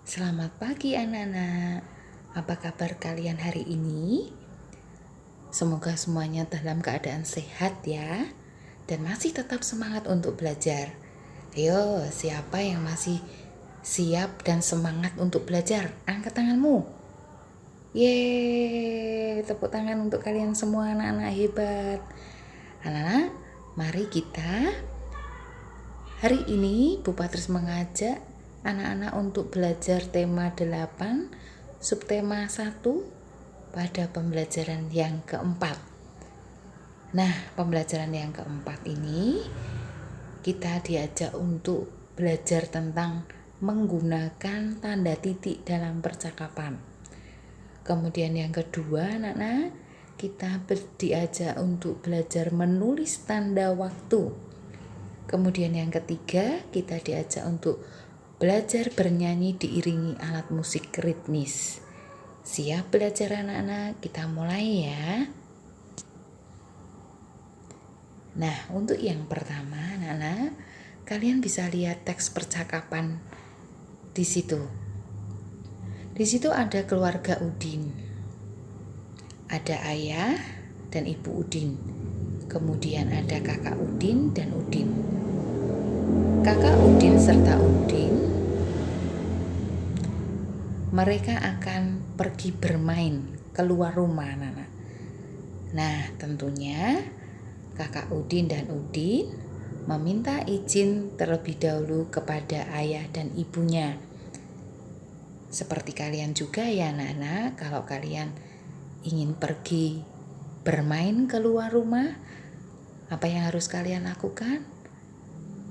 Selamat pagi anak-anak. Apa kabar kalian hari ini? Semoga semuanya dalam keadaan sehat ya, dan masih tetap semangat untuk belajar. Ayo, siapa yang masih siap dan semangat untuk belajar? Angkat tanganmu. Yeay, tepuk tangan untuk kalian semua anak-anak hebat. Anak-anak, mari kita hari ini Bu Patris mengajak anak-anak untuk belajar tema 8, subtema 1 pada pembelajaran yang keempat. Nah, pembelajaran yang keempat ini kita diajak untuk belajar tentang menggunakan tanda titik dalam percakapan. Kemudian yang kedua, anak-anak, kita diajak untuk belajar menulis tanda waktu. Kemudian yang ketiga, kita diajak untuk belajar bernyanyi diiringi alat musik ritmis. Siap belajar anak-anak? Kita mulai ya. Nah, untuk yang pertama anak-anak, kalian bisa lihat teks percakapan di situ. Di situ ada keluarga Udin. Ada ayah dan ibu Udin. Kemudian ada kakak Udin dan Udin. Kakak Udin serta Udin, mereka akan pergi bermain keluar rumah anak-anak. Nah, tentunya kakak Udin dan Udin meminta izin terlebih dahulu kepada ayah dan ibunya. Seperti kalian juga ya anak-anak, kalau kalian ingin pergi bermain keluar rumah, apa yang harus kalian lakukan?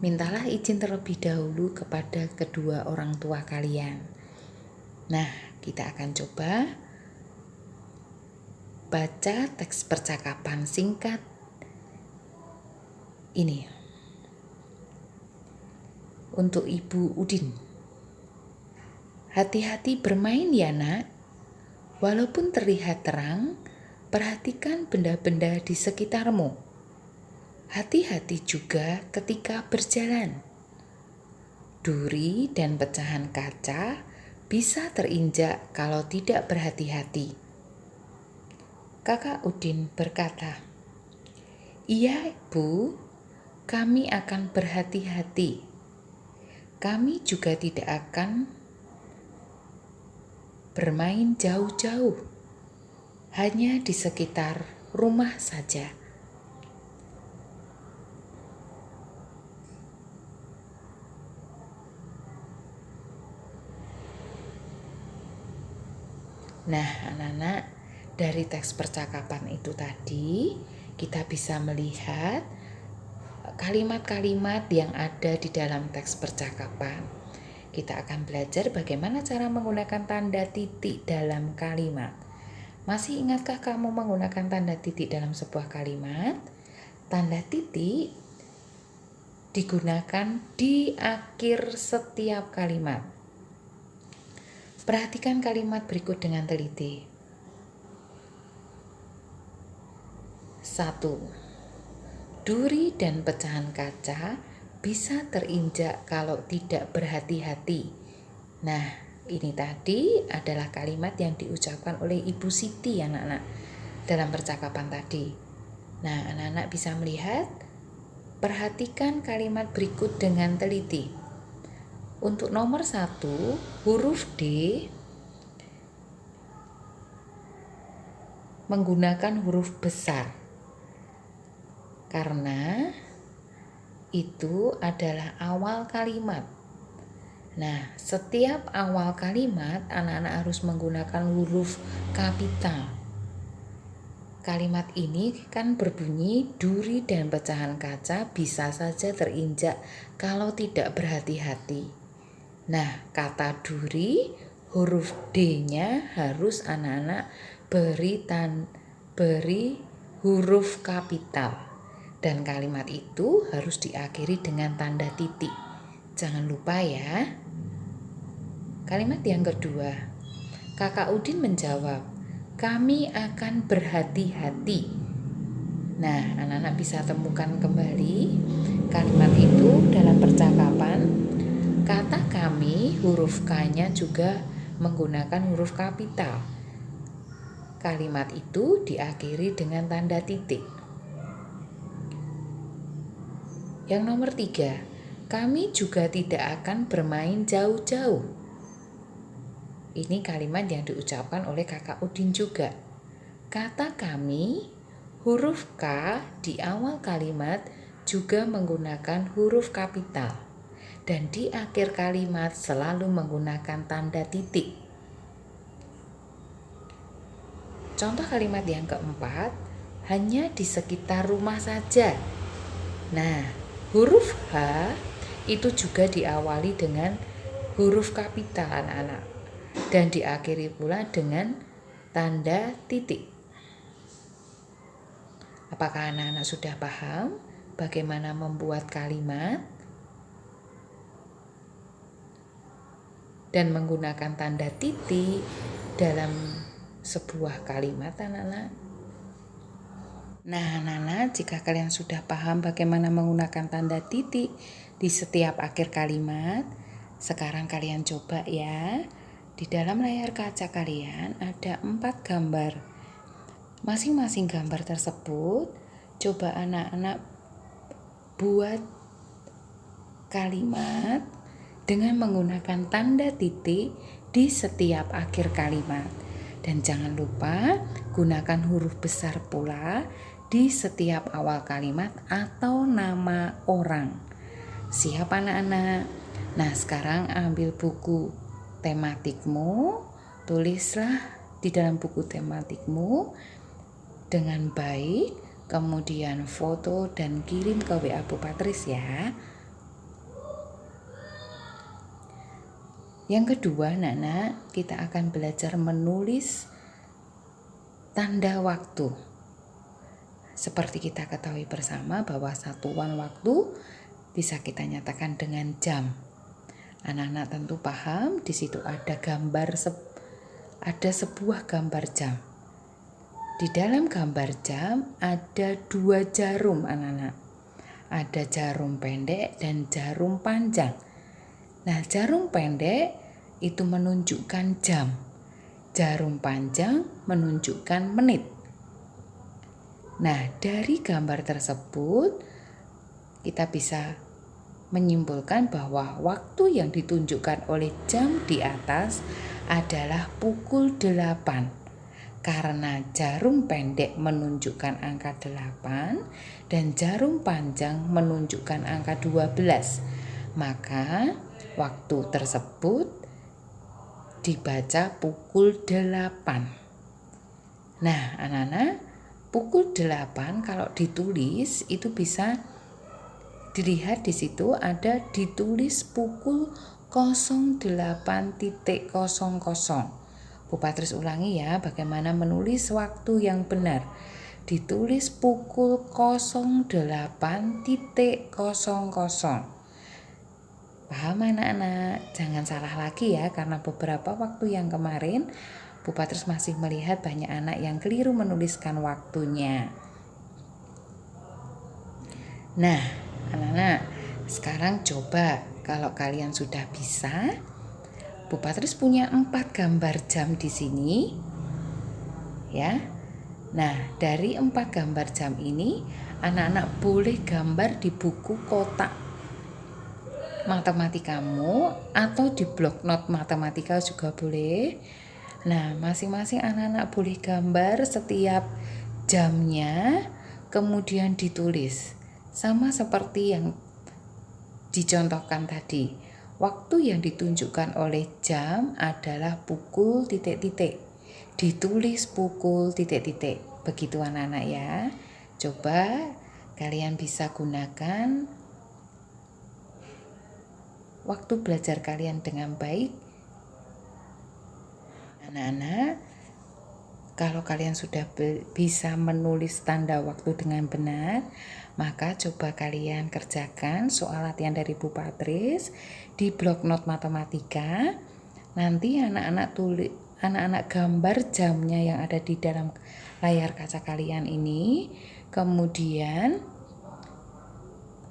Mintalah izin terlebih dahulu kepada kedua orang tua kalian. Nah, kita akan coba baca teks percakapan singkat ini. Untuk Ibu Udin. Hati-hati bermain ya nak. Walaupun terlihat terang, perhatikan benda-benda di sekitarmu. Hati-hati juga ketika berjalan. Duri dan pecahan kaca bisa terinjak kalau tidak berhati-hati. Kakak Udin berkata, "Iya, Ibu, kami akan berhati-hati. Kami juga tidak akan bermain jauh-jauh, hanya di sekitar rumah saja." Nah, anak-anak, dari teks percakapan itu tadi, kita bisa melihat kalimat-kalimat yang ada di dalam teks percakapan. Kita akan belajar bagaimana cara menggunakan tanda titik dalam kalimat. Masih ingatkah kamu menggunakan tanda titik dalam sebuah kalimat? Tanda titik digunakan di akhir setiap kalimat. Perhatikan kalimat berikut dengan teliti. 1. Duri dan pecahan kaca bisa terinjak kalau tidak berhati-hati. Nah, ini tadi adalah kalimat yang diucapkan oleh Ibu Siti anak-anak dalam percakapan tadi. Nah, anak-anak bisa melihat, perhatikan kalimat berikut dengan teliti. Untuk nomor 1, huruf D menggunakan huruf besar karena itu adalah awal kalimat. Nah, setiap awal kalimat anak-anak harus menggunakan huruf kapital. Kalimat ini kan berbunyi, duri dan pecahan kaca bisa saja terinjak kalau tidak berhati-hati. Nah, kata duri, huruf D-nya harus anak-anak beri huruf kapital. Dan kalimat itu harus diakhiri dengan tanda titik. Jangan lupa ya. Kalimat yang kedua, kakak Udin menjawab, "Kami akan berhati-hati." Nah, anak-anak bisa temukan kembali kalimat itu dalam percakapan. Kata kami, huruf K-nya juga menggunakan huruf kapital. Kalimat itu diakhiri dengan tanda titik. Yang nomor 3, kami juga tidak akan bermain jauh-jauh. Ini kalimat yang diucapkan oleh kakak Udin juga. Kata kami, huruf K di awal kalimat juga menggunakan huruf kapital. Dan di akhir kalimat selalu menggunakan tanda titik. Contoh kalimat yang keempat, hanya di sekitar rumah saja. Nah, huruf H itu juga diawali dengan huruf kapital anak-anak. Dan diakhiri pula dengan tanda titik. Apakah anak-anak sudah paham bagaimana membuat kalimat dan menggunakan tanda titik dalam sebuah kalimat, anak-anak? Nah, anak-anak, jika kalian sudah paham bagaimana menggunakan tanda titik di setiap akhir kalimat, sekarang kalian coba ya. Di dalam layar kaca kalian ada 4 gambar. Masing-masing gambar tersebut, coba anak-anak buat kalimat dengan menggunakan tanda titik di setiap akhir kalimat. Dan jangan lupa gunakan huruf besar pula di setiap awal kalimat atau nama orang. Siap anak-anak? Nah, sekarang ambil buku tematikmu, tulislah di dalam buku tematikmu dengan baik, kemudian foto dan kirim ke WA Bu Patris ya. Yang kedua, anak-anak, kita akan belajar menulis tanda waktu. Seperti kita ketahui bersama bahwa satuan waktu bisa kita nyatakan dengan jam. Anak-anak tentu paham, di situ ada ada sebuah gambar jam. Di dalam gambar jam ada 2 jarum, anak-anak. Ada jarum pendek dan jarum panjang. Nah, jarum pendek itu menunjukkan jam. Jarum panjang menunjukkan menit. Nah, dari gambar tersebut kita bisa menyimpulkan bahwa waktu yang ditunjukkan oleh jam di atas adalah pukul 8. Karena jarum pendek menunjukkan angka 8 dan jarum panjang menunjukkan angka 12. Maka waktu tersebut dibaca pukul 8. Nah, anak-anak, pukul 8 kalau ditulis itu bisa dilihat di situ ada ditulis pukul 08.00. Bu Patris ulangi ya, bagaimana menulis waktu yang benar. Ditulis pukul 08.00. Paham anak-anak? Jangan salah lagi ya, karena beberapa waktu yang kemarin Bu Patris masih melihat banyak anak yang keliru menuliskan waktunya. Nah, anak-anak, sekarang coba kalau kalian sudah bisa, Bu Patris punya 4 gambar jam di sini. Ya. Nah, dari 4 gambar jam ini, anak-anak boleh gambar di buku kotak matematikamu atau di blok not matematika juga boleh. Nah, masing-masing anak-anak boleh gambar setiap jamnya, kemudian ditulis. Sama seperti yang dicontohkan tadi. Waktu yang ditunjukkan oleh jam adalah pukul titik-titik. Ditulis pukul titik-titik. Begitu anak-anak ya. Coba kalian bisa gunakan waktu belajar kalian dengan baik. Anak-anak, kalau kalian sudah bisa menulis tanda waktu dengan benar, maka coba kalian kerjakan soal latihan dari Bu Patris di blok not matematika. Nanti anak-anak gambar jamnya yang ada di dalam layar kaca kalian ini. Kemudian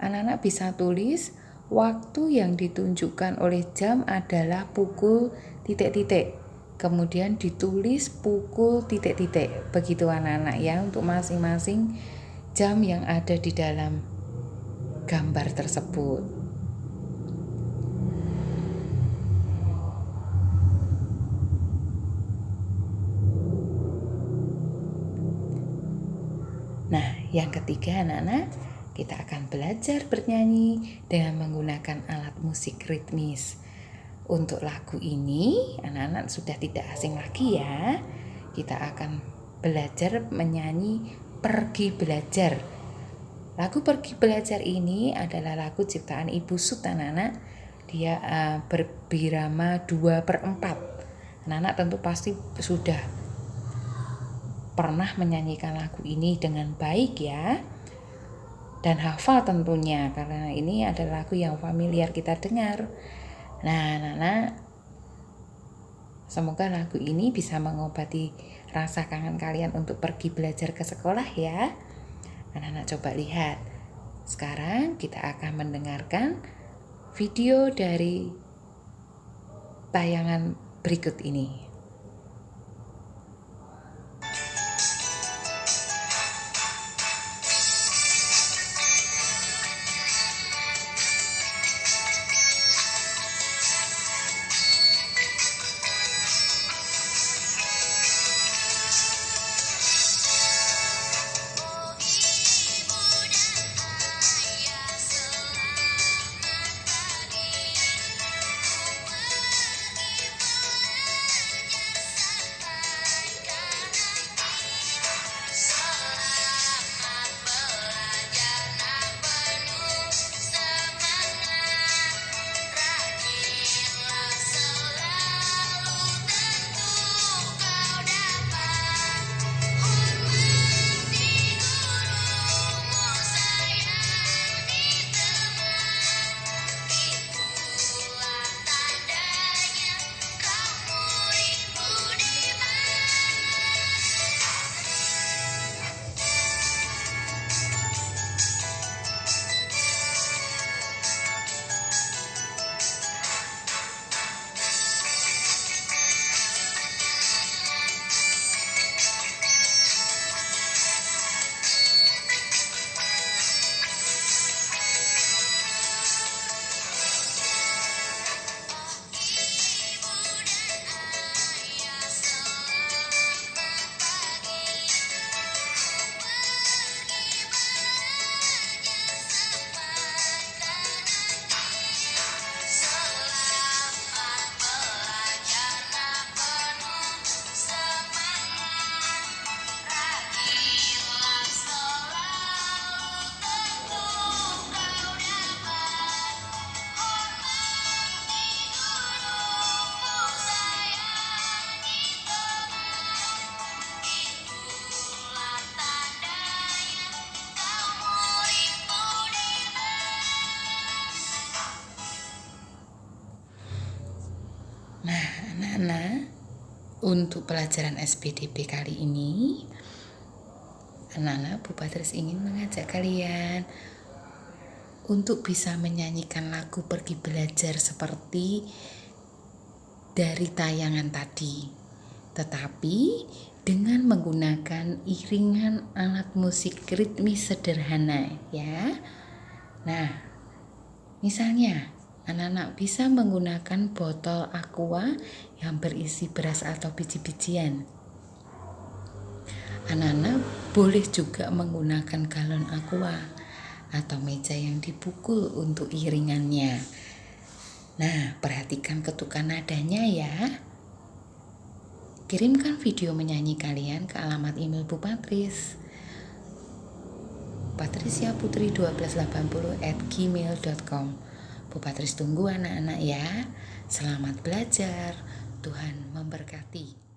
anak-anak bisa tulis waktu yang ditunjukkan oleh jam adalah pukul titik-titik. Kemudian ditulis pukul titik-titik. Begitu anak-anak ya, untuk masing-masing jam yang ada di dalam gambar tersebut. Nah, yang ketiga anak-anak, kita akan belajar bernyanyi dengan menggunakan alat musik ritmis. Untuk lagu ini, anak-anak sudah tidak asing lagi ya. Kita akan belajar menyanyi Pergi Belajar. Lagu Pergi Belajar ini adalah lagu ciptaan Ibu Sut anak-anak. Dia berbirama 2/4. Anak-anak tentu pasti sudah pernah menyanyikan lagu ini dengan baik ya. Dan hafal tentunya, karena ini adalah lagu yang familiar kita dengar. Nah, anak-anak, semoga lagu ini bisa mengobati rasa kangen kalian untuk pergi belajar ke sekolah ya. Anak-anak coba lihat. Sekarang kita akan mendengarkan video dari tayangan berikut ini. Nah, anak-anak, untuk pelajaran SPDP kali ini, anak-anak Bu Patris ingin mengajak kalian untuk bisa menyanyikan lagu Pergi Belajar seperti dari tayangan tadi, tetapi dengan menggunakan iringan alat musik ritmis sederhana ya. Nah, misalnya anak-anak bisa menggunakan botol aqua yang berisi beras atau biji-bijian. Anak-anak boleh juga menggunakan galon aqua atau meja yang dipukul untuk iringannya. Nah, perhatikan ketukan nadanya ya. Kirimkan video menyanyi kalian ke alamat email Bu Patris, patrisiaputri1280@gmail.com. Bu Patris tunggu anak-anak ya. Selamat belajar. Tuhan memberkati.